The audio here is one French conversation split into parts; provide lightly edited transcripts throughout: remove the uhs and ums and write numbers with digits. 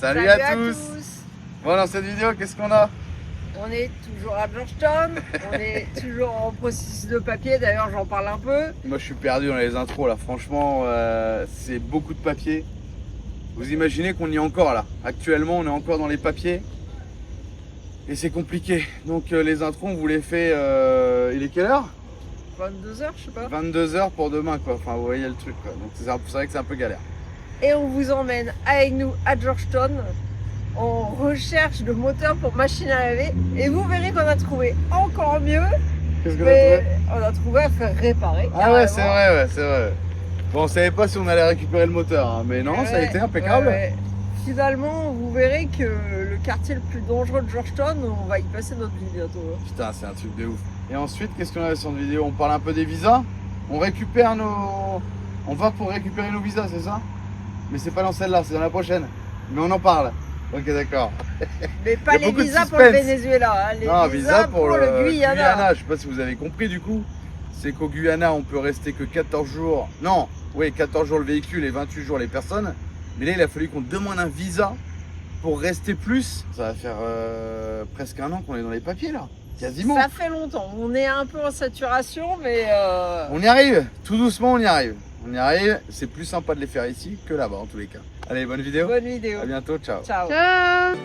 Salut à tous. Bon, dans cette vidéo, qu'est-ce qu'on a? On est toujours à Georgetown, on est toujours en processus de papier, d'ailleurs j'en parle un peu. Moi je suis perdu dans les intros là, franchement c'est beaucoup de papier. Vous imaginez qu'on y est encore là, actuellement on est encore dans les papiers et c'est compliqué. Donc les intros on vous les fait, il est quelle heure? 22 h je sais pas. 22 h pour demain quoi, enfin vous voyez le truc quoi, donc c'est vrai que c'est un peu galère. Et on vous emmène avec nous à Georgetown en recherche de moteur pour machine à laver et vous verrez qu'on a trouvé encore mieux. Qu'est-ce qu'on a trouvé? On a trouvé à faire réparer. Ah ouais c'est vrai, ouais, c'est vrai. Bon on savait pas si on allait récupérer le moteur hein, mais non ça a été impeccable. Finalement vous verrez que le quartier le plus dangereux de Georgetown, on va y passer notre vie bientôt. Putain c'est un truc de ouf. Et ensuite qu'est-ce qu'on a sur cette vidéo? On parle un peu des visas. On récupère nos... On va pour récupérer nos visas c'est ça? Mais c'est pas dans celle-là, c'est dans la prochaine. Mais on en parle. Ok d'accord. Mais pas les visas pour le Venezuela, hein. Non, visas pour le Guyana. Je sais pas si vous avez compris du coup. C'est qu'au Guyana on peut rester que 14 jours. Non, oui 14 jours le véhicule et 28 jours les personnes. Mais là il a fallu qu'on demande un visa pour rester plus. Ça va faire presque un an qu'on est dans les papiers là. Quasiment. Ça fait longtemps. On est un peu en saturation mais... On y arrive, tout doucement on y arrive. On y arrive, c'est plus sympa de les faire ici que là-bas en tous les cas. Allez, bonne vidéo. Bonne vidéo. À bientôt, ciao. Ciao. Ciao.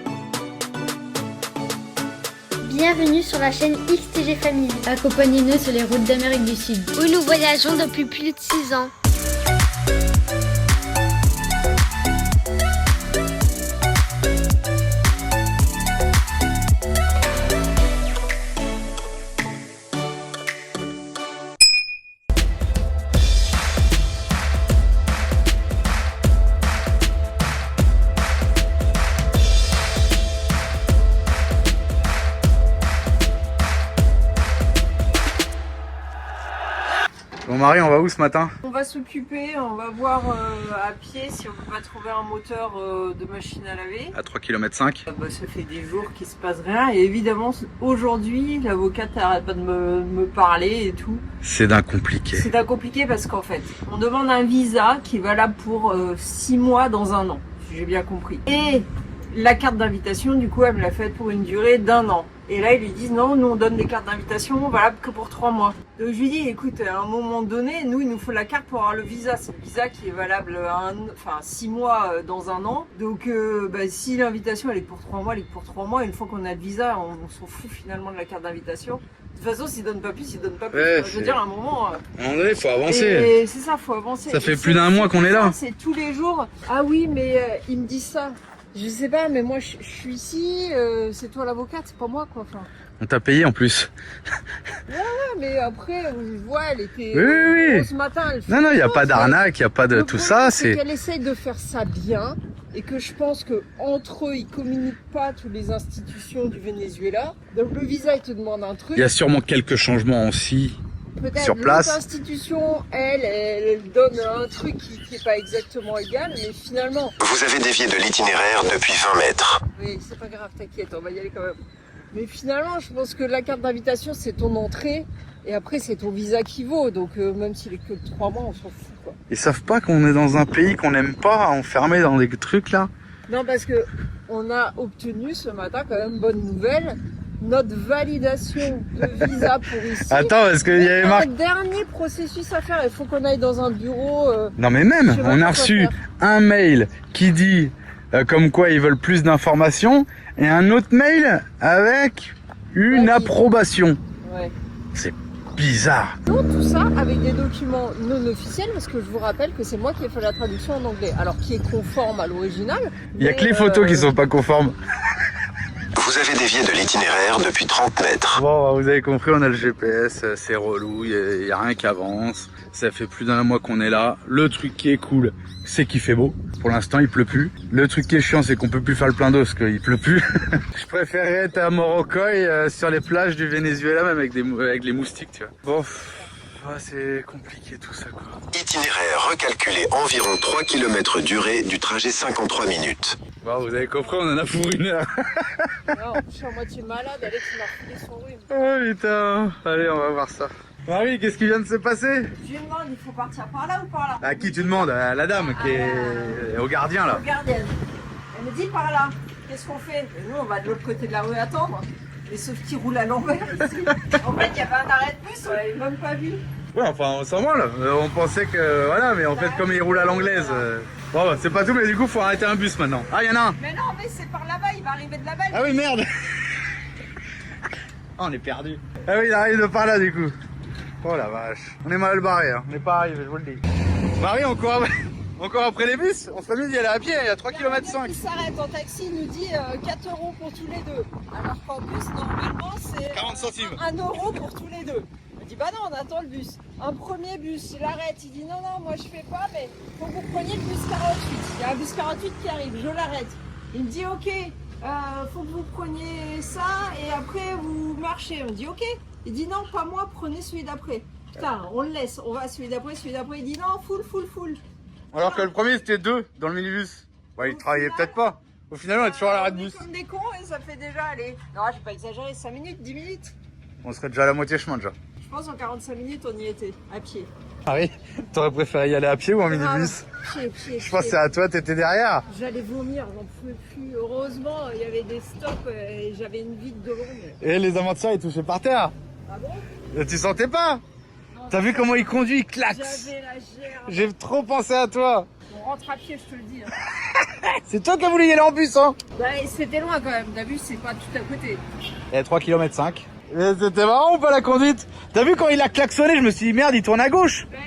Bienvenue sur la chaîne XTG Family. Accompagnez-nous sur les routes d'Amérique du Sud, Où nous voyageons depuis plus de 6 ans. Bon Marie, on va où ce matin? On va s'occuper, on va voir à pied si on peut pas trouver un moteur de machine à laver. À 3 km 5. Ça fait des jours qu'il se passe rien et évidemment aujourd'hui l'avocate n'arrête pas de me parler et tout. C'est d'un compliqué. C'est d'un compliqué parce qu'en fait on demande un visa qui est valable pour 6 mois dans un an, si j'ai bien compris. Et la carte d'invitation du coup elle me l'a faite pour une durée d'1 an. Et là ils lui disent non, nous on donne des cartes d'invitation valables que pour 3 mois. Donc je lui dis écoute, à un moment donné, nous il nous faut la carte pour avoir le visa. C'est le visa qui est valable 6 mois dans un an. Donc si l'invitation elle est pour 3 mois, elle est pour 3 mois. Et une fois qu'on a le visa, on s'en fout finalement de la carte d'invitation. De toute façon s'ils donnent pas plus, ils donnent pas plus. Ouais, je veux dire à un moment... À un moment donné, il faut avancer. Et c'est ça, faut avancer. Ça fait plus d'un mois qu'on est là. C'est tous les jours. Ah oui, mais ils me disent ça. Je sais pas, mais moi je suis ici, c'est toi l'avocate, c'est pas moi quoi. Enfin... On t'a payé en plus. Ouais, mais après, je vois, elle était oui. ce matin. Non, il n'y a pas d'arnaque, il n'y a pas de tout ça. C'est qu'elle essaye de faire ça bien et que je pense que entre eux, ils communiquent pas toutes les institutions du Venezuela. Donc le visa, il te demande un truc. Il y a sûrement quelques changements aussi. Sur place. L'autre institution, elle donne un truc qui n'est pas exactement égal, mais finalement... Vous avez dévié de l'itinéraire depuis 20 mètres. Oui, c'est pas grave, t'inquiète, on va y aller quand même. Mais finalement, je pense que la carte d'invitation, c'est ton entrée, et après, c'est ton visa qui vaut. Donc, même s'il est que de 3 mois, on s'en fout, quoi. Ils savent pas qu'on est dans un pays qu'on n'aime pas, enfermé dans des trucs là? Non, parce que on a obtenu ce matin, quand même, bonne nouvelle, notre validation de visa pour ici. Attends, est-ce qu'il y avait marqué... Un dernier processus à faire, il faut qu'on aille dans un bureau... Non mais même, on a reçu un mail qui dit comme quoi ils veulent plus d'informations et un autre mail avec une approbation. Ouais. C'est bizarre. Non, tout ça avec des documents non officiels parce que je vous rappelle que c'est moi qui ai fait la traduction en anglais. Alors qui est conforme à l'original. Il n'y a que les photos qui sont pas conformes. Vous avez dévié de l'itinéraire depuis 30 mètres. Bon, vous avez compris, on a le GPS, c'est relou, il n'y a rien qui avance. Ça fait plus d'un mois qu'on est là. Le truc qui est cool, c'est qu'il fait beau. Pour l'instant, il pleut plus. Le truc qui est chiant, c'est qu'on peut plus faire le plein d'eau parce qu'il pleut plus. Je préférerais être à Morrocoy sur les plages du Venezuela, même avec les moustiques, tu vois. Bon, c'est compliqué tout ça, quoi. Itinéraire recalculé, environ 3 km durée du trajet 53 minutes. Bon, vous avez compris, on en a pour 1 heure. Non, je suis à moitié malade, Alex m'a refilé son rhume. Oh putain, allez, on va voir ça. Marie, qu'est-ce qui vient de se passer? Je lui demande, il faut partir par là ou par là? À qui tu demandes? À la dame qui est au gardien là. Au gardien. Elle Elle me dit par là. Qu'est-ce qu'on fait? Et nous, on va de l'autre côté de la rue attendre. Et sauf qu'il roule à l'envers ici. En fait, il y avait un arrêt de bus, on l'avait même pas vu. Ouais, enfin, on s'en branle. On pensait que, voilà, mais en fait, comme il roule à l'anglaise... Bon, bah, c'est pas tout, mais du coup, faut arrêter un bus maintenant. Ah, il y en a un. Mais non, mais c'est par là-bas, il va arriver de là-bas. Ah oui, merde. Oh, on est perdu. Ah oui, il arrive de par là, du coup. Oh la vache. On est mal barré, hein. On n'est pas arrivé, je vous le dis. Marie, encore après les bus. On serait mieux d'y aller à pied, il y a 3 km 5. Il s'arrête en taxi, il nous dit 4 € pour tous les deux. Alors qu'en bus, normalement, c'est 40 centimes. 1 € pour tous les deux. On dit bah non, on attend le bus. Un premier bus, il arrête, il dit non, moi je fais pas, mais faut que vous preniez le bus 48. Il y a un bus 48 qui arrive, je l'arrête. Il me dit ok, faut que vous preniez ça et après vous marchez. On dit ok. Il dit non, pas moi, prenez celui d'après. Putain, on le laisse, on va à celui d'après. Il dit non, full. Alors que le premier, c'était 2 dans le minibus. Ouais, il travaillait peut-être pas. Au final, on est toujours à l'arrêt de On est bus. comme des cons et ça fait déjà, allez, non, j'ai pas exagéré, 5 minutes, 10 minutes. On serait déjà à la moitié chemin déjà. Je pense en 45 minutes, on y était, à pied. Ah oui. T'aurais préféré y aller à pied ou en minibus? Pied. Je pense que c'est à toi, t'étais derrière. J'allais vomir, j'en pouvais plus. Heureusement, il y avait des stops et j'avais une vide de long. Et les amateurs, ils touchaient par terre. Ah bon? Et tu sentais pas? T'as vu comment il conduit, il claque. J'avais la gerbe. J'ai trop pensé à toi. On rentre à pied, je te le dis. C'est toi qui as voulu y aller en bus, hein? Bah, c'était loin quand même, t'as vu, c'est pas tout à côté. Il y a 3 km 5. Mais c'était marrant ou pas la conduite? T'as vu quand il a klaxonné, je me suis dit merde, il tourne à gauche. Bah,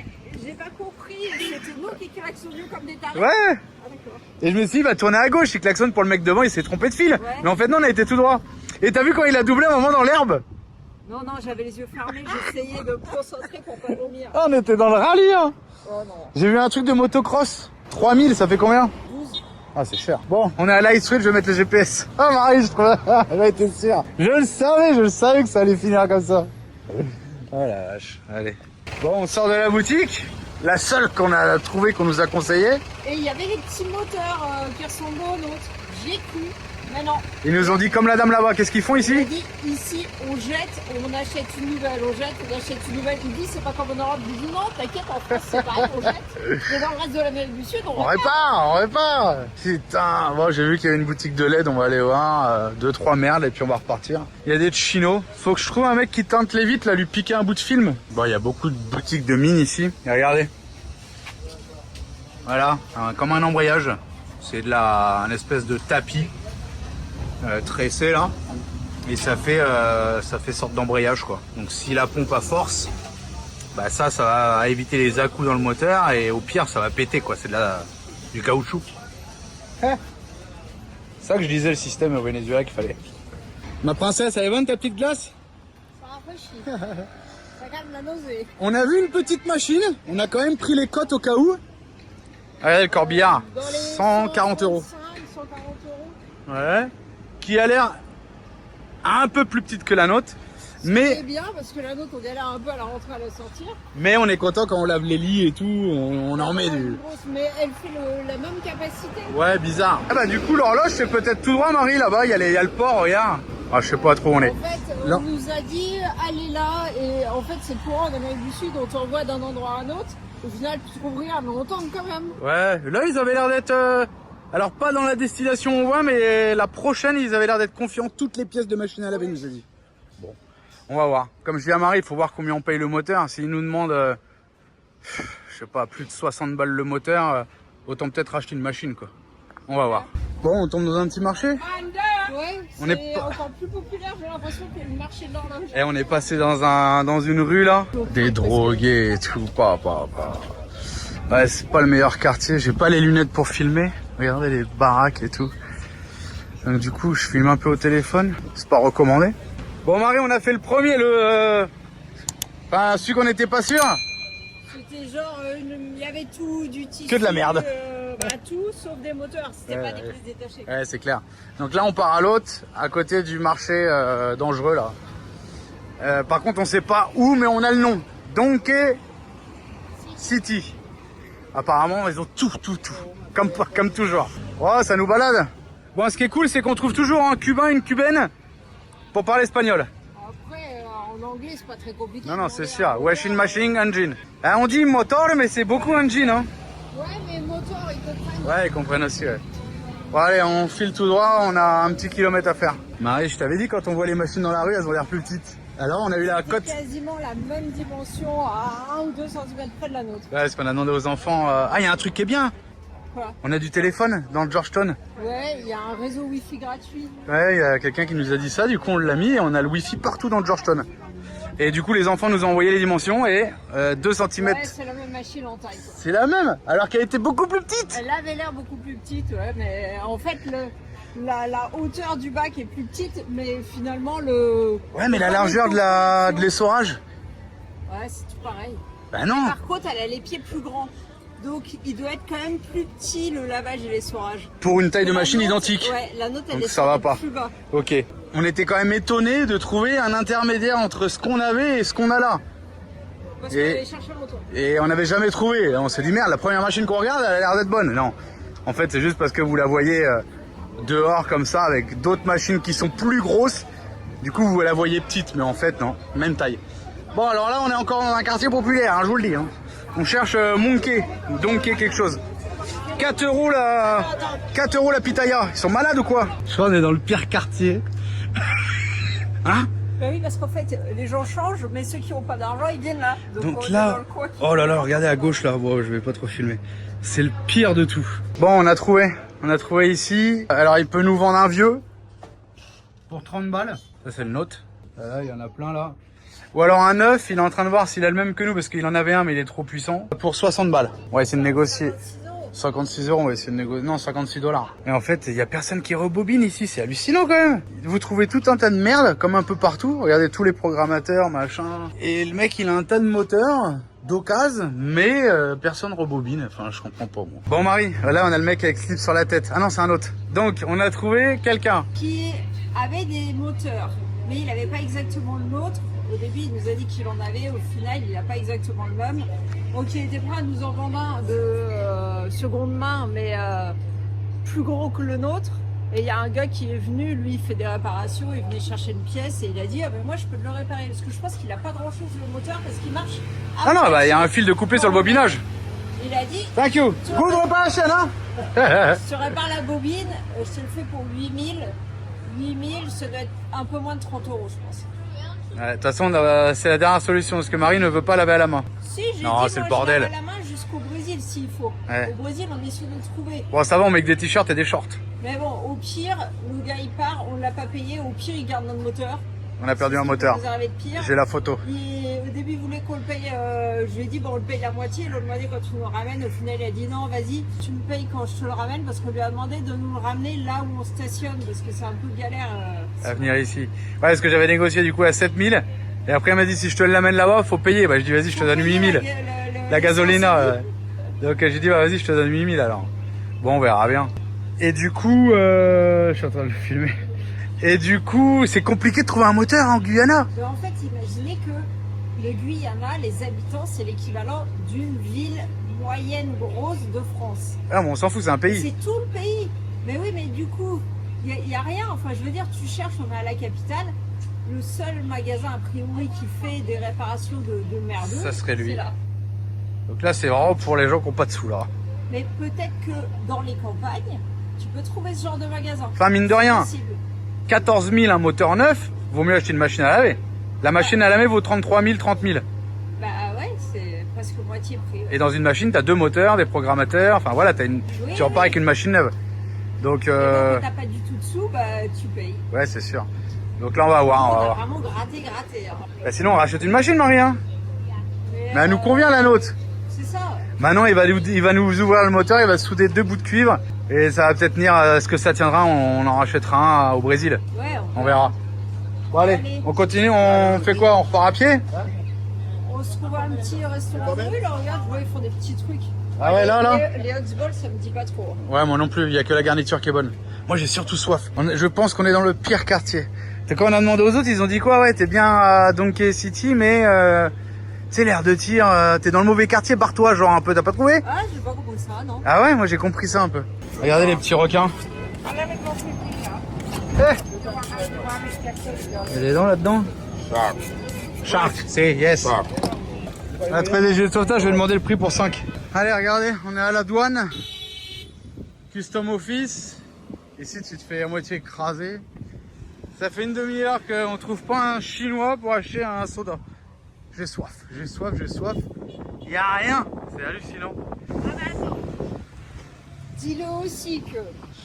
j'ai pas compris, c'était nous qui klaxonnions comme des tarés. Ouais. Ah d'accord. Et je me suis dit, il va tourner à gauche, il klaxonne pour le mec devant, il s'est trompé de fil. Ouais. Mais en fait, non, on a été tout droit. Et t'as vu quand il a doublé un moment dans l'herbe? Non, j'avais les yeux fermés, j'essayais de me concentrer pour pas dormir. Ah, on était dans le rallye, hein. Oh non. J'ai vu un truc de motocross. 3000, ça fait combien? 12. Ah, c'est cher. Bon, on est à Light Street, je vais mettre le GPS. Ah, Marie, je trouve, elle a été sûre. Je le savais que ça allait finir comme ça. Oh la vache, allez. Bon, on sort de la boutique. La seule qu'on a trouvée, qu'on nous a conseillé. Et il y avait des petits moteurs qui ressemblaient aux nôtres. J'y ai cru, mais non. Ils nous ont dit comme la dame là-bas, qu'est-ce qu'ils font Il a ici? dit ici on jette et on achète une nouvelle, on achète une nouvelle. Il dit c'est pas comme en Europe. Il dit non, t'inquiète, en France c'est pareil, on jette. Mais dans le reste de l'Amérique du Sud, On répare. Putain, bon, j'ai vu qu'il y avait une boutique de LED, on va aller voir, 2-3 merdes et puis on va repartir. Il y a des chinos. Faut que je trouve un mec qui teinte les vitres, là, lui piquer un bout de film. Bon, il y a beaucoup de boutiques de mine ici. Et regardez. Voilà, comme un embrayage. C'est un espèce de tapis tressé là. Et ça fait sorte d'embrayage quoi. Donc si la pompe à force, bah ça va éviter les à-coups dans le moteur et au pire ça va péter quoi. C'est du caoutchouc. C'est ça que je disais le système au Venezuela qu'il fallait. Ma princesse, elle est bonne ta petite glace? Ça rafraîchit. Ça calme la nausée. On a vu une petite machine, on a quand même pris les cotes au cas où. Regardez le corbillard, Dans les 140 euros. 140 €. Ouais. Qui a l'air un peu plus petite que la nôtre. Mais C'est bien parce que la nôtre on galère un peu à la rentrée à la sortir. on est content quand on lave les lits et tout, on en remet du... Mais elle fait la même capacité. Ouais, bizarre. Ah bah du coup l'horloge c'est peut-être tout droit Marie là-bas, il y a le port, regarde. Ah je sais pas trop où on est. En fait, on Non. nous a dit allez là et en fait c'est courant en Amérique du Sud, on t'envoie d'un endroit à un autre. Au final tu trouves rien mais on tombe quand même. Ouais, là ils avaient l'air d'être... Alors pas dans la destination où on va, mais la prochaine ils avaient l'air d'être confiants, toutes les pièces de machine à laver nous a dit. Bon, on va voir. Comme je dis à Marie, il faut voir combien on paye le moteur. S'ils nous demandent, je sais pas, plus de 60 balles le moteur, autant peut-être acheter une machine quoi. On va voir. Bon, on tombe dans un petit marché. Ouais, On c'est est pas- encore plus populaire, j'ai l'impression que le marché de l'horloge. Et on est passé dans une rue là. Des drogués et tout, Ouais, c'est pas le meilleur quartier, j'ai pas les lunettes pour filmer. Regardez les baraques et tout. Donc du coup, je filme un peu au téléphone, c'est pas recommandé. Bon Marie, on a fait le premier, enfin celui qu'on n'était pas sûr. C'était genre, il y avait tout, du tissu. Que de la merde. Tout sauf des moteurs, c'était Ouais, pas des ouais. pièces détachées. Ouais, c'est clair. Donc là, on part à l'autre, à côté du marché dangereux là. Par contre, on sait pas où, mais on a le nom. Donkey City. Apparemment, ils ont tout. Comme toujours. Oh, ça nous balade. Bon, ce qui est cool, c'est qu'on trouve toujours un Cubain, une Cubaine pour parler espagnol. Après, en anglais, c'est pas très compliqué. Non, c'est sûr. Washing machine, engine. On dit moteur, mais c'est beaucoup engine. Hein. Ouais, mais moteur, ils comprennent. Ouais, ils comprennent aussi. Ouais. Bon allez, on file tout droit, on a un petit kilomètre à faire. Marie, je t'avais dit, quand on voit les machines dans la rue, elles ont l'air plus petites. Alors on a eu la cote. Quasiment la même dimension à 1 ou 2 cm près de la nôtre. Ouais, parce qu'on a demandé aux enfants... Ah, il y a un truc qui est bien. Quoi? On a du téléphone dans le Georgetown. Ouais, il y a un réseau Wi-Fi gratuit. Ouais, il y a quelqu'un qui nous a dit ça, du coup on l'a mis et on a le Wi-Fi partout dans le Georgetown. Et du coup les enfants nous ont envoyé les dimensions et 2 cm. Ouais, c'est la même machine en taille. Quoi. C'est la même, alors qu'elle était beaucoup plus petite. Elle avait l'air beaucoup plus petite, ouais, mais en fait la hauteur du bac est plus petite, mais finalement le... Ouais, mais la largeur de l'essorage. Ouais, c'est tout pareil. Bah non. Par contre, elle a les pieds plus grands. Donc il doit être quand même plus petit le lavage et l'essorage. Pour une taille de machine nôtre, identique. Ouais, la nôtre elle Donc est ça va pas. plus bas. Ok. On était quand même étonnés de trouver un intermédiaire entre ce qu'on avait et ce qu'on a là. Parce qu'on allait chercher le moteur. Et on n'avait jamais trouvé. On s'est dit merde, la première machine qu'on regarde, elle a l'air d'être bonne. Non. En fait, c'est juste parce que vous la voyez dehors comme ça avec d'autres machines qui sont plus grosses. Du coup, vous la voyez petite, mais en fait, non. Même taille. Bon, alors là, on est encore dans un quartier populaire, hein, je vous le dis. Hein. On cherche Donkey quelque chose. 4 € la pitaya. Ils sont malades ou quoi? Je crois qu'on est dans le pire quartier. Hein? Bah oui, parce qu'en fait, les gens changent, mais ceux qui n'ont pas d'argent, ils viennent là. Donc on est là, dans le coin. oh là là, regardez à gauche là. Bon, je vais pas trop filmer. C'est le pire de tout. Bon, on a trouvé ici. Alors, il peut nous vendre un vieux pour 30 balles. Ça, c'est le nôtre. Là, il y en a plein là. Ou alors un neuf, il est en train de voir s'il a le même que nous parce qu'il en avait un mais il est trop puissant. Pour 60 balles. On va essayer de négocier. 56 €, on va essayer de négocier. Non, 56 $. Et en fait, il y a personne qui rebobine ici, c'est hallucinant quand même. Vous trouvez tout un tas de merde, comme un peu partout. Regardez tous les programmateurs, machin. Et le mec, il a un tas de moteurs d'occasion, mais personne rebobine. Enfin, je comprends pas, moi. Bon, Marie, là, on a le mec avec slip sur la tête. Ah non, c'est un autre. Donc, on a trouvé quelqu'un. Qui avait des moteurs, mais il n'avait pas exactement le nôtre. Au début, il nous a dit qu'il en avait. Au final, il n'a pas exactement le même. Donc, il était prêt à nous en vendre un de seconde main, mais plus gros que le nôtre. Et il y a un gars qui est venu, lui, il fait des réparations, il venait chercher une pièce et il a dit ah ben moi je peux le réparer parce que je pense qu'il n'a pas grand chose le moteur parce qu'il marche. Ah non, bah il y a un fil de coupé sur le bobinage. Il a dit Thank you. Good reparation, hein. je te répare la bobine, je te le fais pour 8000. 8000, ça doit être un peu moins de 30 €, je pense. De toute façon, c'est la dernière solution parce que Marie ne veut pas laver à la main. Si, j'ai Non, dit, c'est moi, le bordel. je lave à la main jusqu'au Brésil s'il faut. Ouais. Au Brésil, on est sûr de le trouver. Bon, ça va, on met que des t-shirts et des shorts. Mais bon, au pire, le gars il part, on l'a pas payé, au pire il garde notre moteur. On a perdu un C'est moteur. ce qui peut nous arriver de pire. J'ai la photo. Au début, il voulait qu'on le paye. Je lui ai dit, bon, on le paye la moitié. L'autre m'a dit, quand tu nous le ramènes, au final, il a dit, non, vas-y, tu me payes quand je te le ramène. Parce qu'on lui a demandé de nous le ramener là où on stationne. Parce que c'est un peu galère. À venir ici. Ouais, parce que j'avais négocié du coup à 7000. Et après, elle m'a dit, si je te l'amène là-bas, faut payer. Bah, je dis, vas-y, je te donne 8000. La gasolina. Donc, j'ai dit, bah, vas-y, je te donne 8000 alors. Bon, on verra bien. Et du coup, je suis en train de le filmer. Et du coup, c'est compliqué de trouver un moteur en Guyana. Mais en fait, imaginez que le Guyana, les habitants, c'est l'équivalent d'une ville moyenne grosse de France. Ah, mais on s'en fout, c'est un pays. C'est tout le pays. Mais oui, mais du coup, il n'y a rien. Enfin, je veux dire, tu cherches, on est à la capitale. Le seul magasin, a priori, qui fait des réparations de merdeux, Ça serait lui. c'est là. Donc là, c'est vraiment pour les gens qui n'ont pas de sous, là. Mais peut-être que dans les campagnes, tu peux trouver ce genre de magasin. Enfin, mine de rien. C'est possible. 14 000 un moteur neuf, vaut mieux acheter une machine à laver. La machine à laver vaut 33 000, 30 000. Bah ouais, c'est presque moitié prix. Ouais. Et dans une machine, t'as 2 moteurs, des programmateurs, enfin voilà, Oui, tu repars avec une machine neuve. Donc, Et quand t'as pas du tout de sous, bah tu payes. ouais, c'est sûr. Donc là, on va voir, on va On a voir. vraiment gratté. Hein. Bah, sinon, on rachète une machine, Marie, hein. Mais elle nous convient, la nôtre. C'est ça. Maintenant, il va nous ouvrir le moteur, il va souder 2 bouts de cuivre. Et ça va peut-être tenir, ce que ça tiendra, on en rachètera un au Brésil. Ouais, On verra. Bon, allez, on continue, on fait quoi? On repart à pied? On se trouve à un petit restaurant de rue, là, regarde, je vois, ils font des petits trucs. Ah ouais, là? Les hot balls, ça me dit pas trop. Ouais, moi non plus, il y a que la garniture qui est bonne. Moi, j'ai surtout soif. Je pense qu'on est dans le pire quartier. C'est quand on a demandé aux autres, ils ont dit quoi? Ouais, t'es bien à Donkey City, mais tu sais, l'air de tir, t'es dans le mauvais quartier, barre-toi, genre un peu, t'as pas trouvé? Ah, j'ai pas compris ça, non. Ah ouais, moi j'ai compris ça un peu. Regardez les petits requins. Il y a des dents là-dedans? Shark, c'est yes. On a trouvé des jeux de sauvetage, je vais demander le prix pour 5. Allez, regardez, on est à la douane. Custom Office. Ici, tu te fais à moitié écraser. Ça fait une demi-heure qu'on trouve pas un chinois pour acheter un soda. J'ai soif, j'ai soif, j'ai soif. Il n'y a rien. C'est hallucinant. Ah mais attends. Dis-le aussi que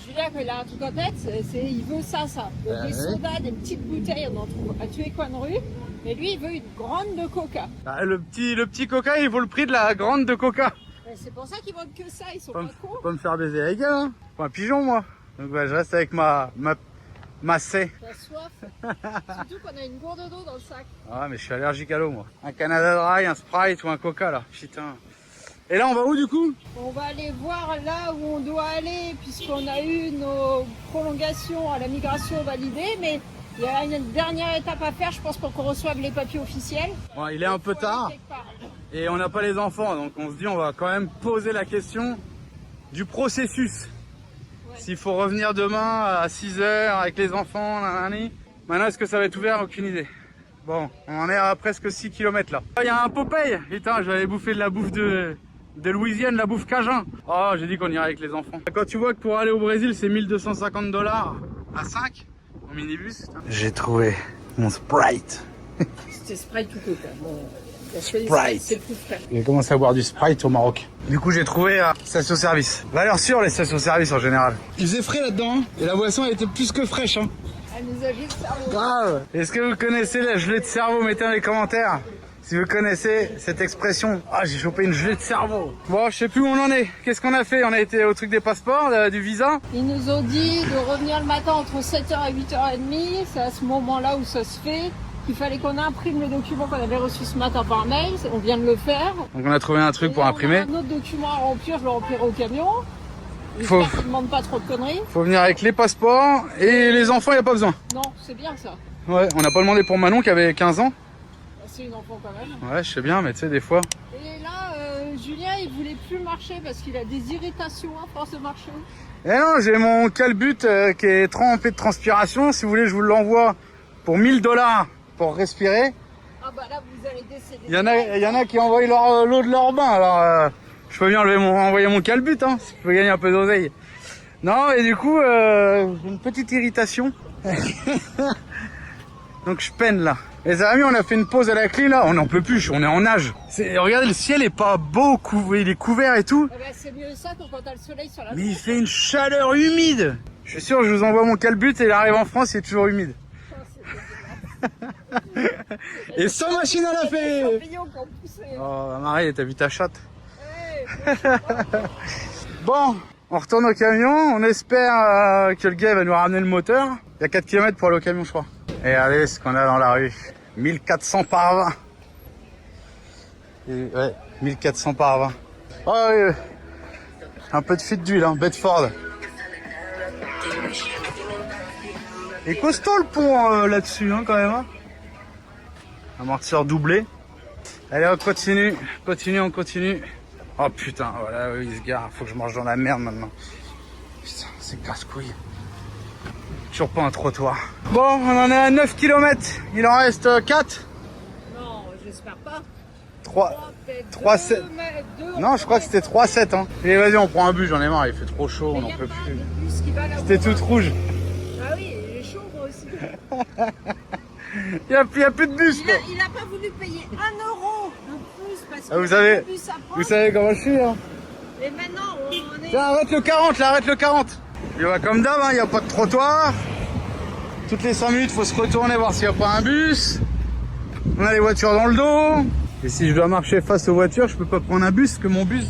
Julien, quand il a un truc en tête, il veut ça. Donc, des sodas, des petites bouteilles, on en trouve à tous les coins de rue. Mais lui, il veut une grande de coca. Ah, le petit coca, il vaut le prix de la grande de coca. C'est pour ça qu'ils vendent que ça, ils sont Pas pas cons. me faire baiser la gueule, hein. Pas un pigeon, moi. Donc bah, je reste avec ma C. T'as soif. Surtout qu'on a une gourde d'eau dans le sac. Ah, mais je suis allergique à l'eau, moi. Un Canada Dry, un Sprite ou un Coca, là. Putain. Et là, on va où, du coup? On va aller voir là où on doit aller, puisqu'on a eu nos prolongations à la migration validées, mais il y a une dernière étape à faire, je pense, pour qu'on reçoive les papiers officiels. Bon, il est un peu tard. Et on n'a pas les enfants, donc on se dit on va quand même poser la question du processus. Ouais. S'il faut revenir demain à 6h avec les enfants, nanani. Maintenant, est-ce que ça va être ouvert? Aucune idée. Bon, on en est à presque 6 km là. Il y a un Popeye. Putain, j'avais bouffé de la bouffe de Louisiane, la bouffe cajun. Oh, j'ai dit qu'on irait avec les enfants. Quand tu vois que pour aller au Brésil, c'est 1250 $ à 5 en minibus. J'ai trouvé mon Sprite. C'était Sprite tout coca. Bon. Sprite. C'est le plus frais. J'ai commencé à boire du Sprite au Maroc. Du coup, j'ai trouvé station-service. Valeur sûre, les stations-service en général. Il faisait frais là-dedans, hein. Et la boisson, elle était plus que fraîche, hein. Elle nous a gelé le cerveau. Grave. Est-ce que vous connaissez la gelée de cerveau? Mettez dans les commentaires si vous connaissez cette expression. Ah, j'ai chopé une gelée de cerveau. Bon, je sais plus où on en est. Qu'est-ce qu'on a fait? On a été au truc des passeports, du visa. Ils nous ont dit de revenir le matin entre 7h et 8h30. C'est à ce moment-là où ça se fait. Il fallait qu'on imprime le document qu'on avait reçu ce matin par mail. On vient de le faire. Donc on a trouvé un truc pour imprimer. On a un autre document à remplir, je le remplirai au camion. Faut... J'espère qu'ils ne demandent pas trop de conneries. Faut venir avec les passeports et les enfants, il n'y a pas besoin. Non, c'est bien ça. Ouais, on n'a pas demandé pour Manon qui avait 15 ans. C'est une enfant quand même. Ouais, je sais bien, mais tu sais, des fois... Et là, Julien, il voulait plus marcher parce qu'il a des irritations à force de marcher. Eh non, j'ai mon calbut qui est trempé de transpiration. Si vous voulez, je vous l'envoie pour 1000 $ pour respirer. Ah bah là, vous allez décéder. Il y en a qui envoient l'eau de leur bain. Alors, je peux bien envoyer mon calbut, hein, si je peux gagner un peu d'oseille. Non, et du coup, j'ai une petite irritation. Donc je peine là. Les amis, on a fait une pause à la clé là, on n'en peut plus, on est en nage. Regardez, le ciel est pas beau, il est couvert et tout. Eh ben, c'est mieux ça que quand t'as le soleil sur la Mais il fait une chaleur humide. Je suis sûr, je vous envoie mon calbut et il arrive en France, il est toujours humide. Et sans machine à laver. Oh Marie, t'as vu ta chatte? Bon, on retourne au camion, on espère que le gars va nous ramener le moteur. Il y a 4 km pour aller au camion, je crois. Et regardez ce qu'on a dans la rue. 1400 par 20. Et, ouais, 1400 par 20. Oh, oui. Un peu de fuite d'huile, hein, Bedford. Et costaud le pont là-dessus, hein, quand même. Hein. Amortisseur doublé. Allez, on continue, on continue. Oh putain, voilà, il se gare. Faut que je mange dans la merde maintenant. Putain, c'est casse-couille. Toujours pas un trottoir. Bon, on en est à 9 km. Il en reste 4. Non, j'espère pas. 3, 7. Non, je crois que c'était 3, 7. Hein. Et vas-y, on prend un bus, j'en ai marre. Il fait trop chaud, on n'en peut plus. C'était toute rouge. Ah oui, il est chaud, moi aussi. Il y a plus de bus. Il a pas voulu payer 1 € de plus parce que vous savez comment je suis. Hein. Et maintenant, on est... Tiens, arrête le 40, là, arrête le 40. Il va comme d'hab, il n'y a pas de trottoir. Toutes les 5 minutes, il faut se retourner voir s'il n'y a pas un bus. On a les voitures dans le dos. Et si je dois marcher face aux voitures, je peux pas prendre un bus, parce que mon bus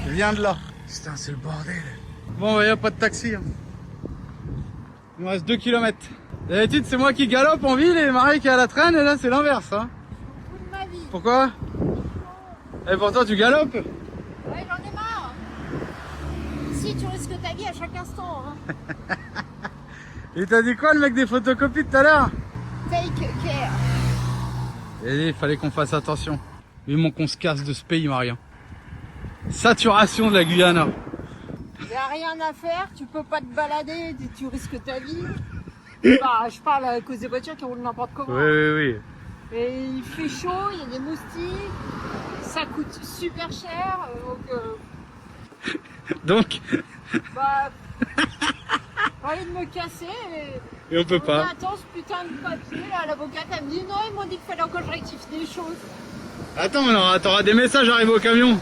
vient de là. Putain, c'est le bordel. Bon, il n'y a pas de taxi. Hein. Il me reste 2 km. D'habitude, c'est moi qui galope en ville et Marie qui est à la traîne, et là, c'est l'inverse. Hein. Toute ma vie. Pourquoi? Et pourtant, tu galopes? Ouais, j'en ai marre. Si, tu risques ta vie à chaque instant. Hein. Il t'a dit quoi, le mec des photocopies tout à l'heure? Take care. Et il fallait qu'on fasse attention. Vivement qu'on se casse de ce pays, Marie. Saturation de la Guyane. Il n'y a rien à faire, tu peux pas te balader, tu risques ta vie. Bah, je parle à cause des voitures qui roulent n'importe comment. Oui. Et il fait chaud, il y a des moustiques, ça coûte super cher, donc bah, J'ai envie de me casser Et on peut pas. Attends, ce putain de papier, là, l'avocate, elle me dit non, ils m'ont dit qu'il fallait encore que je rectifie des choses. Attends, mais t'auras des messages arrivés au camion.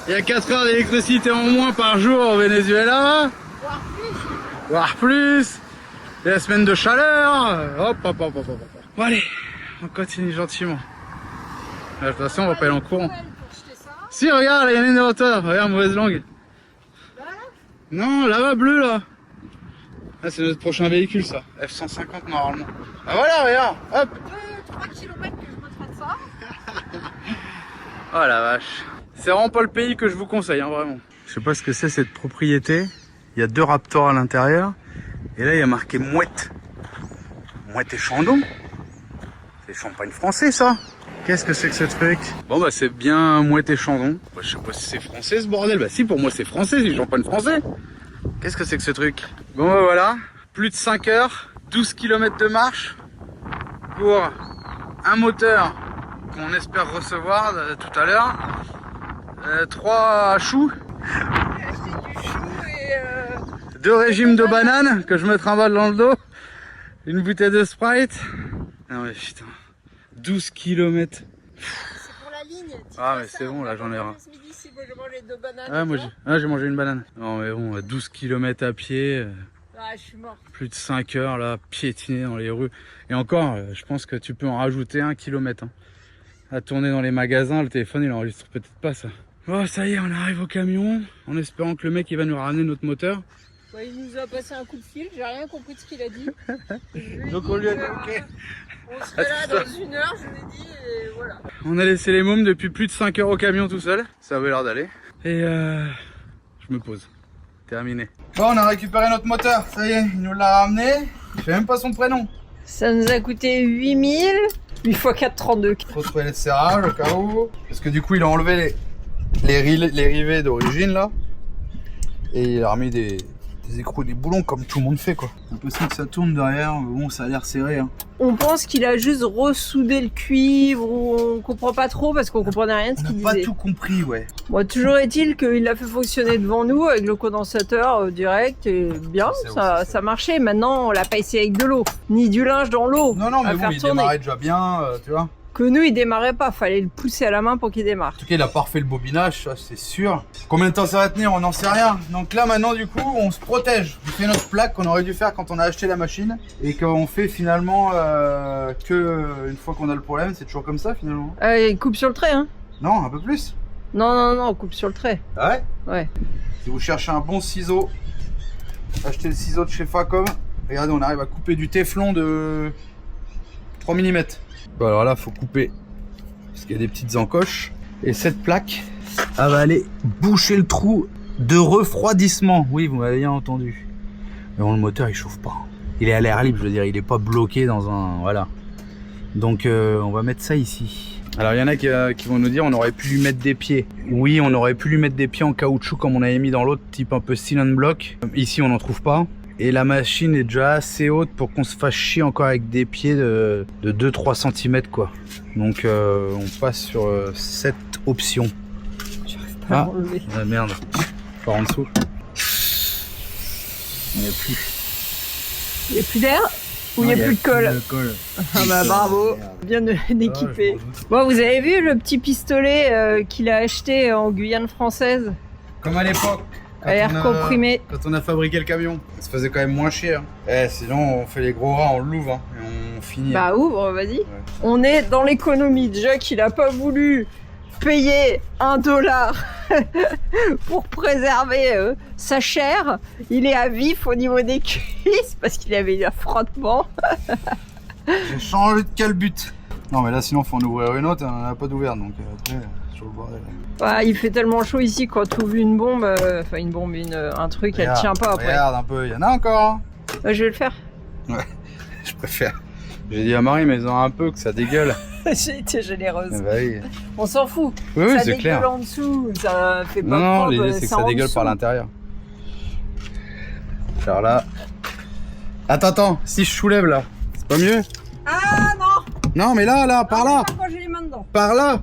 Il y a 4 heures d'électricité en moins par jour au Venezuela. Voire plus. Voire plus. Et la semaine de chaleur. Hop, hop, hop, hop, hop. Bon allez, on continue gentiment. De toute façon, on va pas aller en courant. Si, regarde, il y en a une de hauteur. Regarde, mauvaise langue. Non, là-bas, bleu, là. Ah, c'est notre prochain véhicule, ça. F-150, normalement. Ah voilà, regarde. Hop. 2-3 km que je me traite ça. Oh la vache. C'est vraiment pas le pays que je vous conseille, hein, vraiment. Je sais pas ce que c'est cette propriété. Il y a 2 raptors à l'intérieur. Et là, il y a marqué Mouette. Mouette et Chandon. C'est champagne français, ça. Qu'est-ce que c'est que ce truc? Bon, bah, c'est bien Mouette et Chandon. Bah, je sais pas si c'est français, ce bordel. Bah, si, pour moi, c'est français, c'est du champagne français. Qu'est-ce que c'est que ce truc? Bon, bah, voilà. Plus de 5 heures. 12 km de marche. Pour un moteur qu'on espère recevoir tout à l'heure. 3 choux. J'ai acheté du chou et 2 régimes de bananes que je me trimballe dans le dos. Une bouteille de Sprite. Non mais putain. 12 km. c'est pour la ligne. Ah mais c'est bon, là j'en ai ras. Ce midi, si moi je mange 2 bananes. Ah moi j'ai mangé une banane. Non mais bon, 12 km à pied. Ah, je suis mort. Plus de 5 heures là, piétiner dans les rues. Et encore, je pense que tu peux en rajouter 1 km. Hein. À tourner dans les magasins, le téléphone il enregistre peut-être pas ça. Oh ça y est, on arrive au camion. En espérant que le mec il va nous ramener notre moteur. Ouais, il nous a passé un coup de fil, j'ai rien compris de ce qu'il a dit. Donc on lui a dit ok. On serait là dans 1 heure, je lui ai dit, et voilà. On a laissé les mômes depuis plus de 5 heures au camion tout seul. Ça avait l'air d'aller. Et je me pose. Terminé. Bon, on a récupéré notre moteur. Ça y est, il nous l'a ramené. Il fait même pas son prénom. Ça nous a coûté 8000, 8 x 4, 32. Faut trouver les serrages au cas où. Parce que du coup, il a enlevé les rivets d'origine là. Et il a remis des écrous, des boulons comme tout le monde fait quoi. J'ai l'impression que ça tourne derrière. Bon, ça a l'air serré. Hein. On pense qu'il a juste ressoudé le cuivre, ou on comprend pas trop parce qu'on comprenait rien de ce qu'il On n'a disait. pas tout compris, ouais. Bon, toujours est-il qu'il l'a fait fonctionner devant nous avec le condensateur direct et bien, ça marchait. Maintenant, on l'a pas essayé avec de l'eau, ni du linge dans l'eau. Non, non, mais à bon, faire il tourner. démarrait déjà bien, tu vois. Que nous, il démarrait pas, fallait le pousser à la main pour qu'il démarre. En tout cas, il a pas refait le bobinage, ça c'est sûr. Combien de temps ça va tenir, on n'en sait rien. Donc là, maintenant, du coup, on se protège. On fait notre plaque qu'on aurait dû faire quand on a acheté la machine. Et qu'on fait finalement que une fois qu'on a le problème, c'est toujours comme ça finalement. Il coupe sur le trait, hein? Non, un peu plus. Non, on coupe sur le trait. Ah ouais? Ouais. Si vous cherchez un bon ciseau, achetez le ciseau de chez Facom. Regardez, on arrive à couper du téflon de 3 mm. Bon, alors là, faut couper parce qu'il y a des petites encoches. Et cette plaque, elle va aller boucher le trou de refroidissement. Oui, vous m'avez bien entendu. Mais bon, le moteur, il chauffe pas. Il est à l'air libre, je veux dire, il est pas bloqué dans un... Voilà. Donc, on va mettre ça ici. Alors, il y en a qui vont nous dire on aurait pu lui mettre des pieds. Oui, on aurait pu lui mettre des pieds en caoutchouc comme on avait mis dans l'autre, type un peu seal and block. Ici, on n'en trouve pas. Et la machine est déjà assez haute pour qu'on se fasse chier encore avec des pieds de 2-3 cm quoi. Donc on passe sur cette option. J'arrive pas à l'enlever. Ah merde. Par en dessous. Il n'y a plus. Il n'y a plus d'air ou il n'y a plus de colle? Ah bah bravo, bien équipé. Bon, vous avez vu le petit pistolet qu'il a acheté en Guyane française? Comme à l'époque. À l'air comprimé. Quand on a fabriqué le camion, ça se faisait quand même moins cher. Sinon on fait les gros rats, on l'ouvre hein, et on finit. Bah ouvre, vas-y. Ouais. On est dans l'économie. Déjà qu'il a pas voulu payer $1 pour préserver sa chair. Il est à vif au niveau des cuisses parce qu'il avait eu un frottement. J'ai changé de calbut. Non mais là sinon faut en ouvrir une autre, on n'a pas d'ouvert donc après sur le bordel. Ouais, il fait tellement chaud ici quand tu ouvres une bombe, un truc, elle tient pas après. Regarde un peu, il y en a encore. Hein. Ouais, je vais le faire. Ouais, je préfère. J'ai dit à Marie, mais ils ont un peu que ça dégueule. J'ai été généreuse. Bah oui. On s'en fout. Oui, oui, ça c'est clair. dégueule en dessous, ça fait pas Non, propre, l'idée c'est que ça dégueule par l'intérieur. Alors là. Attends, si je soulève là, c'est pas mieux? Ah non! Non, mais là, par là! Moi j'ai les mains dedans. Par là!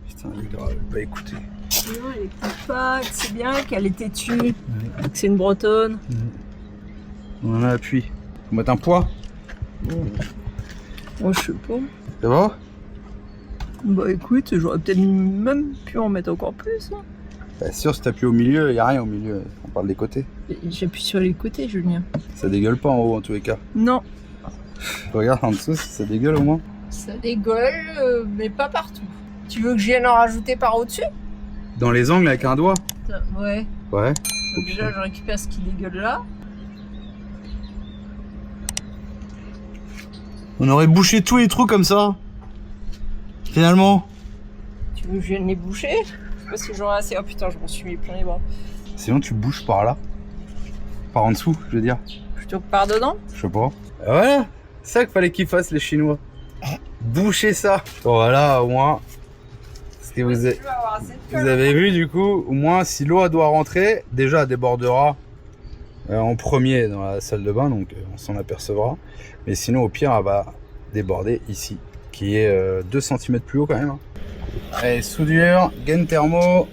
Putain, les gars, elle va pas écouter. Non, elle écoute pas, c'est bien qu'elle est têtue, que c'est une bretonne. On en appuie. Faut mettre un poids. Oh, je sais pas. C'est bon? Bah écoute, j'aurais peut-être même pu en mettre encore plus. Hein. Bah sûr, si t'appuies au milieu, y a rien au milieu. On parle des côtés. J'appuie sur les côtés, Julien. Ça dégueule pas en haut en tous les cas. Non. Regarde en dessous si ça dégueule au moins. Ça dégueule, mais pas partout. Tu veux que je vienne en rajouter par au-dessus? Dans les angles avec un doigt? Ouais. Ouais. Donc déjà, je récupère ce qui dégueule là. On aurait bouché tous les trous comme ça. Finalement. Tu veux que je vienne les boucher? Parce que j'aurais assez. Oh putain, je m'en suis mis plein les bras. Sinon tu bouges par là. Par en dessous, je veux dire. Plutôt que par dedans? Je sais pas. Voilà. C'est ça qu'il fallait qu'ils fassent les Chinois. Boucher ça. Voilà, au moins. Ce que vous avez vu du coup, au moins si l'eau doit rentrer, déjà elle débordera en premier dans la salle de bain, donc on s'en apercevra. Mais sinon au pire elle va déborder ici, qui est 2 cm plus haut quand même. Allez, soudure, gaine thermo.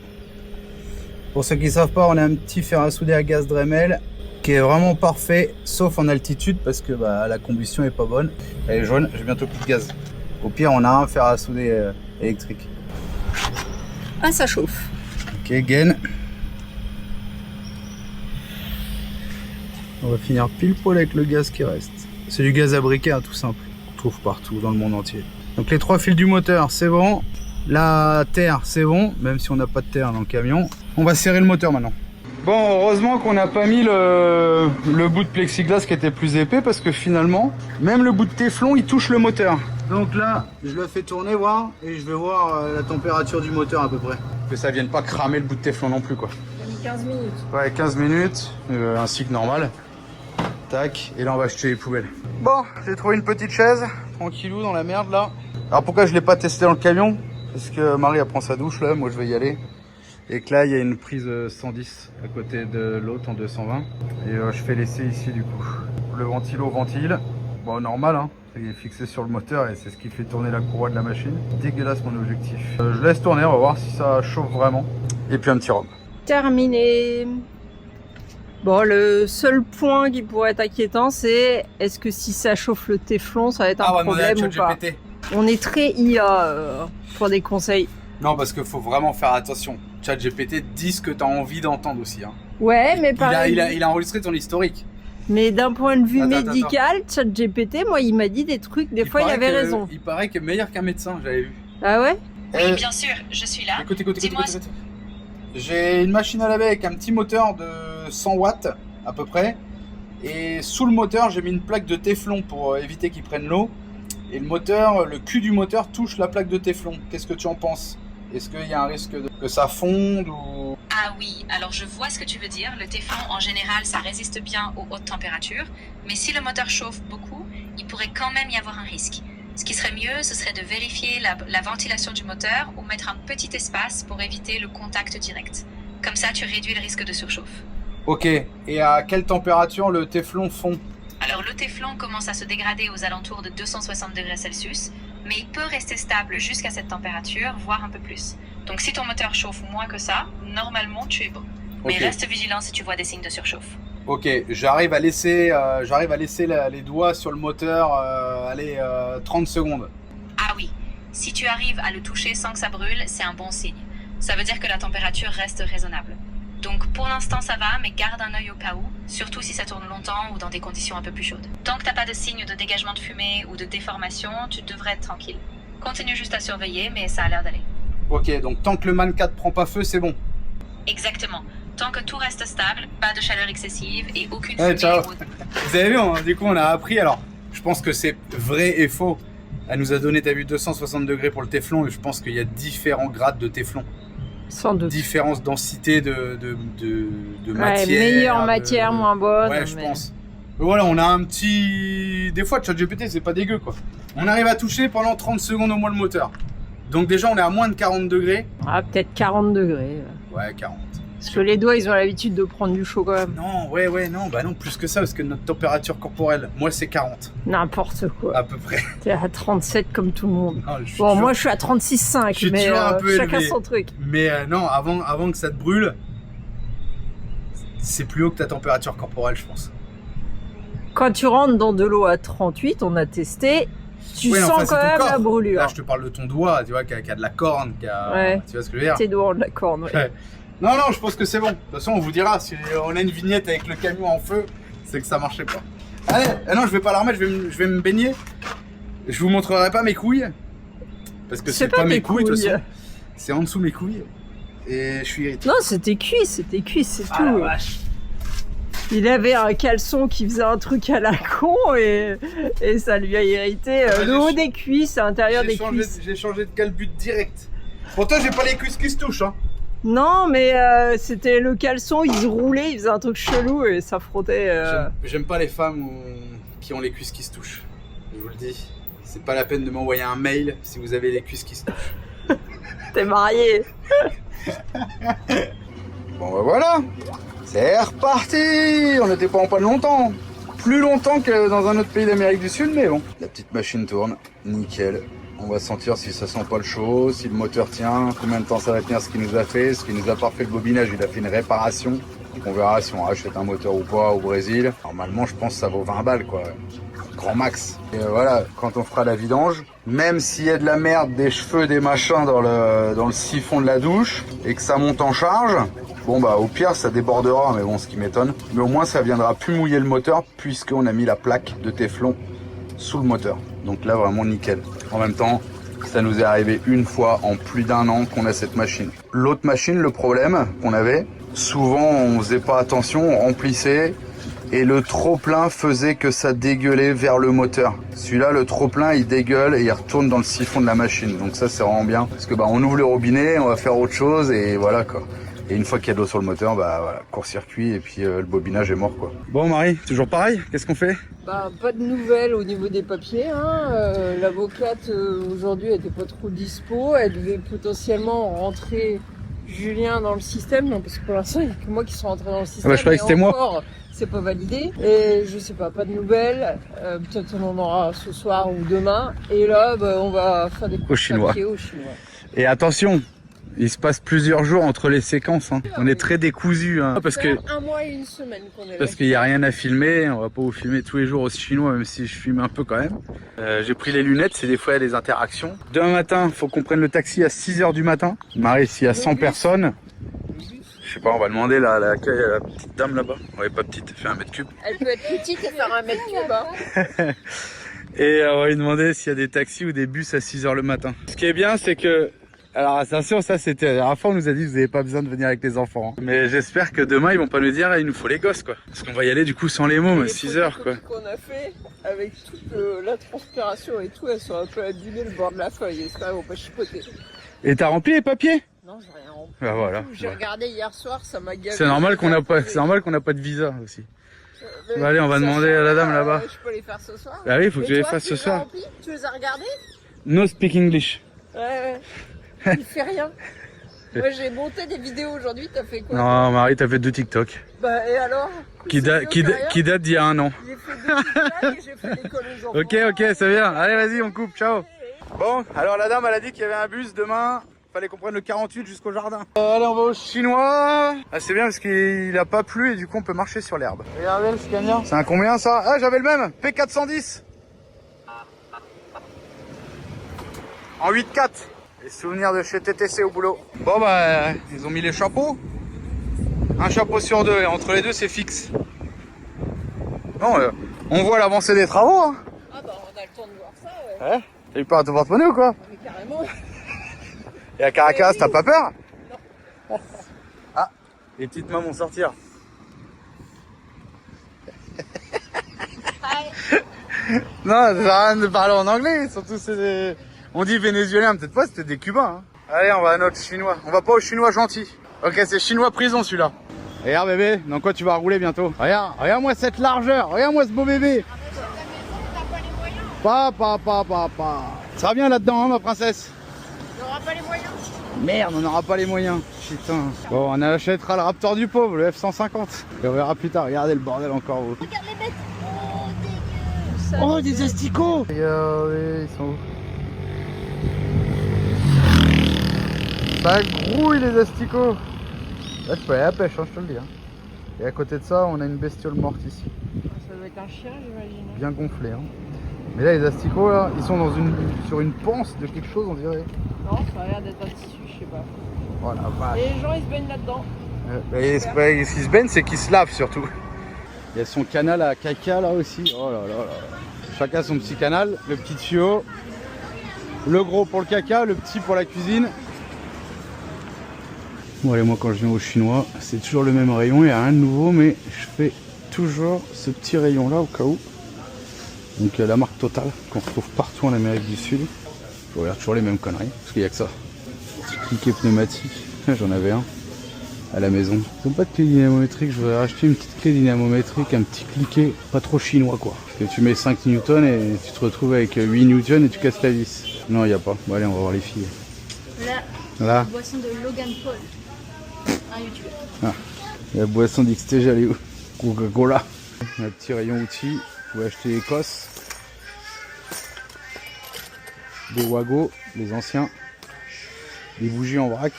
Pour ceux qui ne savent pas, on a un petit fer à souder à gaz Dremel qui est vraiment parfait, sauf en altitude parce que la combustion est pas bonne. Elle est jaune, j'ai bientôt plus de gaz. Au pire, on a un fer à souder électrique. Ah, ça chauffe. Ok, gaine. On va finir pile poil avec le gaz qui reste. C'est du gaz à briquet, hein, tout simple. On trouve partout dans le monde entier. Donc les 3 fils du moteur, c'est bon. La terre, c'est bon, même si on n'a pas de terre dans le camion. On va serrer le moteur maintenant. Bon, heureusement qu'on n'a pas mis le bout de plexiglas qui était plus épais parce que finalement, même le bout de téflon, il touche le moteur. Donc là, je le fais tourner, voir, et je vais voir la température du moteur à peu près. Que ça vienne pas cramer le bout de téflon non plus, quoi. Ça a mis 15 minutes. Ouais, 15 minutes, un cycle normal. Tac, et là on va jeter les poubelles. Bon, j'ai trouvé une petite chaise, tranquillou dans la merde là. Alors pourquoi je l'ai pas testé dans le camion? Parce que Marie elle prend sa douche là, moi je vais y aller. Et que là il y a une prise 110 à côté de l'autre en 220. Et je fais l'essai ici du coup. Le ventilo ventile, bon normal hein, il est fixé sur le moteur et c'est ce qui fait tourner la courroie de la machine. Dégueulasse mon objectif. Je laisse tourner, on va voir si ça chauffe vraiment. Et puis un petit rhum. Terminé. Bon, le seul point qui pourrait être inquiétant, c'est est-ce que si ça chauffe le téflon, ça va être un problème ou pas? On est très IA pour des conseils. Non, parce qu'il faut vraiment faire attention. ChatGPT dit ce que tu as envie d'entendre aussi. Hein. Ouais, mais pareil. Il a enregistré ton historique. Mais d'un point de vue médical, ChatGPT, moi, il m'a dit des trucs, des fois, il avait raison. Il paraît qu'il est meilleur qu'un médecin, j'avais vu. Ah ouais? Oui, bien sûr, je suis là. Écoute. J'ai une machine à laver avec un petit moteur de 100 watts, à peu près. Et sous le moteur, j'ai mis une plaque de téflon pour éviter qu'il prenne l'eau. Et le moteur, le cul du moteur touche la plaque de téflon. Qu'est-ce que tu en penses? Est-ce qu'il y a un risque que ça fonde ou... Ah oui, alors je vois ce que tu veux dire. Le téflon, en général, ça résiste bien aux hautes températures. Mais si le moteur chauffe beaucoup, il pourrait quand même y avoir un risque. Ce qui serait mieux, ce serait de vérifier la ventilation du moteur ou mettre un petit espace pour éviter le contact direct. Comme ça, tu réduis le risque de surchauffe. Ok, et à quelle température le téflon fond? Alors le téflon commence à se dégrader aux alentours de 260 degrés Celsius, mais il peut rester stable jusqu'à cette température, voire un peu plus. Donc si ton moteur chauffe moins que ça, normalement tu es bon. Mais reste vigilant si tu vois des signes de surchauffe. Ok, j'arrive à laisser les doigts sur le moteur 30 secondes. Ah oui, si tu arrives à le toucher sans que ça brûle, c'est un bon signe. Ça veut dire que la température reste raisonnable. Donc pour l'instant ça va, mais garde un œil au cas où, surtout si ça tourne longtemps ou dans des conditions un peu plus chaudes. Tant que t'as pas de signe de dégagement de fumée ou de déformation, tu devrais être tranquille. Continue juste à surveiller, mais ça a l'air d'aller. Ok, donc tant que le MAN 4 prend pas feu, c'est bon. Exactement. Tant que tout reste stable, pas de chaleur excessive et aucune fumée. Ciao. Ou... Vous avez vu, du coup on a appris, alors je pense que c'est vrai et faux. Elle nous a donné, t'as vu, 260 degrés pour le téflon et je pense qu'il y a différents grades de téflon. Sans doute. Différentes densités de matière. Meilleure matière, moins bonne. Ouais, je pense. Mais voilà, on a un petit... Des fois, ChatGPT, c'est pas dégueu, quoi. On arrive à toucher pendant 30 secondes au moins le moteur. Donc déjà, on est à moins de 40 degrés. Ah, peut-être 40 degrés. Ouais, 40. Parce que les doigts, ils ont l'habitude de prendre du chaud quand même. Non, non, plus que ça, parce que notre température corporelle, moi, c'est 40. N'importe quoi. À peu près. T'es à 37 comme tout le monde. Non, bon, moi, je suis à 36,5, mais chacun son truc. Mais non, avant que ça te brûle, c'est plus haut que ta température corporelle, je pense. Quand tu rentres dans de l'eau à 38, on a testé, tu Oui, sens enfin, c'est quand ton même corps. la brûlure. Là, je te parle de ton doigt, tu vois, qui a de la corne, qui a... Ouais. Tu vois ce que je veux dire? Tes doigts ont de la corne, ouais. Ouais. Non, je pense que c'est bon. De toute façon, on vous dira, si on a une vignette avec le camion en feu, c'est que ça marchait pas. Allez, non, je vais pas la remettre, je vais me baigner. Je vous montrerai pas mes couilles. Parce que c'est pas mes couilles, de toute façon. C'est en dessous mes couilles. Et je suis irrité. Non, c'est tes cuisses, c'est Ah, tout. la vache. Il avait un caleçon qui faisait un truc à la con et ça lui a irrité le haut des cuisses, l'intérieur des cuisses. J'ai changé de calbut direct. Pourtant, j'ai pas les cuisses qui se touchent, hein. Non, mais c'était le caleçon, il se roulait, il faisait un truc chelou et ça frottait. J'aime pas les femmes qui ont les cuisses qui se touchent. Je vous le dis. C'est pas la peine de m'envoyer un mail si vous avez les cuisses qui se touchent. T'es marié. Bon bah voilà, c'est reparti. On n'était pas en panne longtemps. Plus longtemps que dans un autre pays d'Amérique du Sud, mais bon. La petite machine tourne, nickel. On va sentir si ça sent pas le chaud, si le moteur tient, combien de temps ça va tenir ce qu'il nous a fait. Ce qu'il nous a pas fait le bobinage, il a fait une réparation. Donc on verra si on rachète un moteur ou pas au Brésil. Normalement, je pense que ça vaut 20 balles, quoi. Grand max. Et voilà, quand on fera la vidange, même s'il y a de la merde, des cheveux, des machins dans le siphon de la douche, et que ça monte en charge, bon bah au pire ça débordera, mais bon, ce qui m'étonne. Mais au moins ça viendra plus mouiller le moteur, puisqu'on a mis la plaque de téflon sous le moteur. Donc là vraiment nickel. En même temps, ça nous est arrivé une fois en plus d'un an qu'on a cette machine. L'autre machine, le problème qu'on avait, souvent on faisait pas attention, on remplissait, et le trop-plein faisait que ça dégueulait vers le moteur. Celui-là, le trop-plein, il dégueule et il retourne dans le siphon de la machine. Donc ça, c'est vraiment bien. Parce que bah, on ouvre le robinet, on va faire autre chose et voilà quoi. Et une fois qu'il y a de l'eau sur le moteur, bah voilà, court-circuit et puis le bobinage est mort quoi. Bon Marie, toujours pareil, qu'est-ce qu'on fait? Bah, pas de nouvelles au niveau des papiers. Hein. L'avocate aujourd'hui elle était pas trop dispo. Elle devait potentiellement rentrer Julien dans le système. Non, parce que pour l'instant il n'y a que moi qui suis rentré dans le système. Bah, je croyais que c'était moi. C'est pas validé. Et je sais pas de nouvelles. Peut-être on en aura ce soir ou demain. Et là, bah, on va faire des papiers au Chinois. Et attention, il se passe plusieurs jours entre les séquences. Hein. On est très décousus. Hein, parce que un mois et une semaine qu'on est là. Parce qu'il n'y a rien à filmer. On va pas vous filmer tous les jours au Chinois, même si je filme un peu quand même. J'ai pris les lunettes, c'est des fois il y a des interactions. Demain matin, faut qu'on prenne le taxi à 6h du matin. Marie, s'il y a 100 personnes. Je sais pas, on va demander la petite dame là-bas. Ouais, pas petite, elle fait 1 mètre cube. Elle peut être petite et faire 1 mètre cube. Hein. Et on va lui demander s'il y a des taxis ou des bus à 6h le matin. Ce qui est bien, c'est que... Alors attention, ça c'était... La dernière fois, on nous a dit que vous n'avez pas besoin de venir avec les enfants. Hein. Mais j'espère que demain, ils vont pas nous dire il nous faut les gosses, quoi. Parce qu'on va y aller du coup sans les mômes, 6h, quoi. Qu'on a fait, avec toute la transpiration et tout, elles sont un peu abîmées le bord de la feuille. J'espère qu'elles vont pas chipoter. Et t'as rempli les papiers? Non, j'ai rien rempli. Bah voilà. J'ai regardé hier soir, ça m'a gavé. C'est normal qu'on n'a pas, de visa aussi. Bah allez, on va demander à la dame là-bas. Je peux les faire ce soir? Bah oui, il faut que je les fasse ce soir. Tu les as regardés? No speak English. Ouais. Il fait rien. Moi j'ai monté des vidéos aujourd'hui, t'as fait quoi? Non, Marie, t'as fait 2 TikTok. Bah et alors? Qui date d'il y a 1 an. J'ai fait 2 TikTok et j'ai fait l'école aux enfants. Ok, c'est bien. Allez, vas-y, on coupe, ciao. Bon, alors la dame, elle a dit qu'il y avait un bus demain. Fallait qu'on prenne le 48 jusqu'au jardin. Allez, on va au Chinois. Ah, c'est bien parce qu'il a pas plu et du coup on peut marcher sur l'herbe. Regardez le Scania. C'est un combien ça? Ah, j'avais le même. P410. En 8.4. Les souvenirs de chez TTC au boulot. Bon bah, ils ont mis les chapeaux. Un chapeau sur 2 et entre les deux c'est fixe. Non, on voit l'avancée des travaux. Hein. Ah bah on a le temps de voir ça, ouais. T'as eu peur de ton porte-monnaie ou quoi? Mais carrément. Et à Caracas, t'as pas peur? Non. Ah, les petites mains vont sortir. Non, ça sert à rien de parler en anglais, surtout c'est des... On dit vénézuélien, peut-être pas, c'était des Cubains. Hein. Allez, on va à notre Chinois. On va pas au Chinois gentil. Ok, c'est Chinois prison celui-là. Regarde bébé, dans quoi tu vas rouler bientôt? Regarde-moi cette largeur, regarde-moi ce beau bébé. Papa. Ça va bien là-dedans, hein, ma princesse? On n'aura pas les moyens. Merde, on n'aura pas les moyens. Putain. Bon, on achètera le Raptor du pauvre, le F-150. Et on verra plus tard. Regardez le bordel encore. Regarde les bêtes. Oh, dégueu. Oh, des asticots. Regardez, ils sont où? Ça grouille les asticots. Là, je peux aller à la pêche, hein, je te le dis. Hein. Et à côté de ça, on a une bestiole morte ici. Ça doit être un chien, j'imagine. Bien gonflé. Hein. Mais là, les asticots, là, ils sont sur une panse de quelque chose, on dirait. Non, ça a l'air d'être un tissu, je sais pas. Voilà, vache. Et les gens, ils se baignent là-dedans. Et ce qui se baigne, c'est qu'ils se lavent surtout. Il y a son canal à caca là aussi. Oh là là là. Chacun son petit canal, le petit tuyau. Le gros pour le caca, le petit pour la cuisine. Bon allez, moi quand je viens au chinois, c'est toujours le même rayon, il n'y a rien de nouveau, mais je fais toujours ce petit rayon là au cas où. Donc la marque Total qu'on retrouve partout en Amérique du Sud. Je regarde toujours les mêmes conneries, parce qu'il n'y a que ça. Petit cliquet pneumatique, j'en avais un à la maison. Ils n'ont pas de clé dynamométrique, je voudrais racheter une petite clé dynamométrique, un petit cliquet pas trop chinois quoi. Parce que tu mets 5 newtons et tu te retrouves avec 8 newtons et tu casses la vis. Non, il n'y a pas. Bon allez, on va voir les filles. Là, Là. la boisson de Logan Paul, un youtubeur. Ah, la boisson d'XTG, elle est où? Coca-Cola. Un petit rayon outils. Vous pouvez acheter Écosse. Des Wago, les anciens. Des bougies en vrac.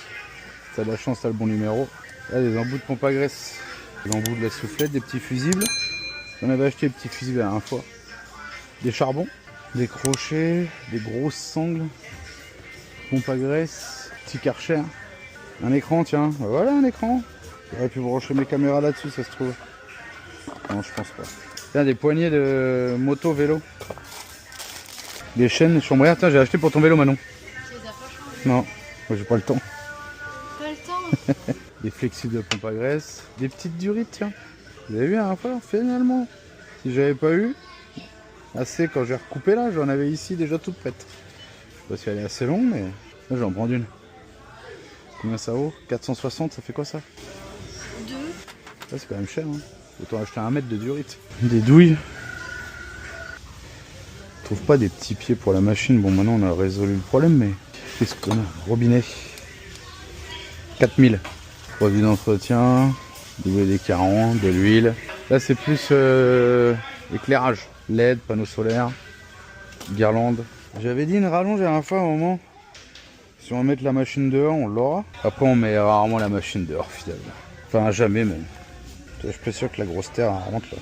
Ça a de la chance, t'as le bon numéro. Là, des embouts de pompe à graisse. Des embouts de la soufflette, des petits fusibles. On avait acheté des petits fusibles la dernière fois. Des charbons, des crochets, des grosses sangles. Pompe à graisse, petit karcher. Un écran, tiens. Voilà un écran. J'aurais pu brancher mes caméras là-dessus, ça se trouve. Non, je pense pas. Tiens, des poignées de moto vélo. Des chaînes chambrières. Tiens, j'ai acheté pour ton vélo, Manon. Tu les as pas changés? Non, moi j'ai pas le temps. Pas le temps. Des flexibles de pompe à graisse. Des petites durites, tiens. Vous avez vu un fois, finalement. Si j'avais pas eu assez quand j'ai recoupé là, j'en avais ici déjà toute prête. Je sais pas si elle est assez longue, mais là j'en prends d'une. Combien ça vaut? 460, ça fait quoi ça? 2. Ça c'est quand même cher, hein. Autant acheter 1 mètre de durite. Des douilles. Je trouve pas des petits pieds pour la machine. Bon, maintenant on a résolu le problème, mais qu'est-ce qu'on a? Robinet. 4000. Produits d'entretien, WD-40, de l'huile. Là c'est plus éclairage. LED, panneaux solaires, guirlande. J'avais dit une rallonge à la fois à un moment. Si on va mettre la machine dehors, on l'aura. Après on met rarement la machine dehors finalement. Enfin jamais même. Je suis pas sûr que la grosse terre rentre là.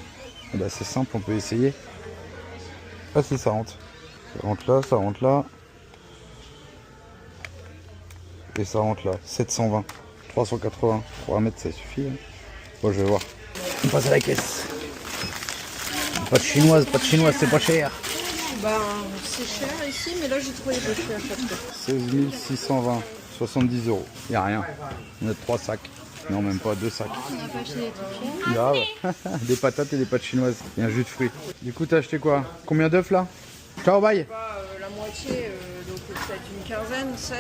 Ah bah, c'est simple, on peut essayer. Ah si, ça rentre. Ça rentre là, ça rentre là. Et ça rentre là. 720. 380. Pour 1 mètre ça suffit. Hein. Bon, je vais voir. On passe à la caisse. Pas de chinoise, c'est pas cher. Ben, c'est cher ici, mais là j'ai trouvé peu cher à chaque fois. 16 620. 70 €. Y a rien. On a 3 sacs. Non, même pas 2 sacs. On n'a pas acheté des trucs chers. Grave. Des patates et des pâtes chinoises. Et un jus de fruits. Du coup, t'as acheté quoi? Combien d'œufs là? Ciao, bye. La moitié, donc peut-être une quinzaine, 16,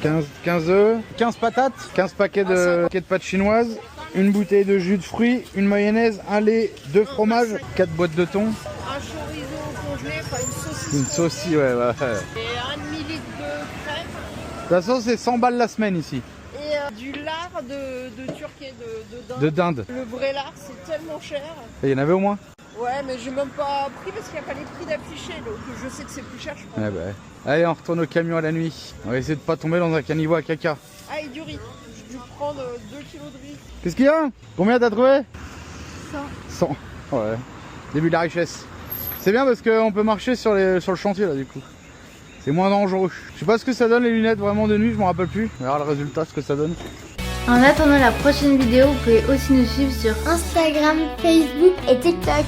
16. 15 œufs, 15 patates, 15 paquets de pâtes chinoises, une bouteille de jus de fruits, une mayonnaise, un lait, 2 fromages, 4 boîtes de thon. Un chorizo congelé, enfin une saucisse. Une saucisse, ouais. Et 1 demi-litre de crème. De toute façon, c'est 100 balles la semaine ici. Et du lard de Turquie, de dinde. De dinde. Le vrai lard, c'est tellement cher. Il y en avait au moins? Ouais, mais j'ai même pas pris parce qu'il n'y a pas les prix d'affiché, donc je sais que c'est plus cher, je pense. Ouais, bah. Allez, on retourne au camion à la nuit. On va essayer de pas tomber dans un caniveau à caca. Ah, et du riz. J'ai dû prendre 2 kilos de riz. Qu'est-ce qu'il y a? Combien t'as trouvé? 100. 100. Ouais. Début de la richesse. C'est bien parce qu'on peut marcher sur le chantier là du coup. C'est moins dangereux. Je sais pas ce que ça donne les lunettes vraiment de nuit, je m'en rappelle plus. On verra le résultat, ce que ça donne. En attendant la prochaine vidéo, vous pouvez aussi nous suivre sur Instagram, Facebook et TikTok.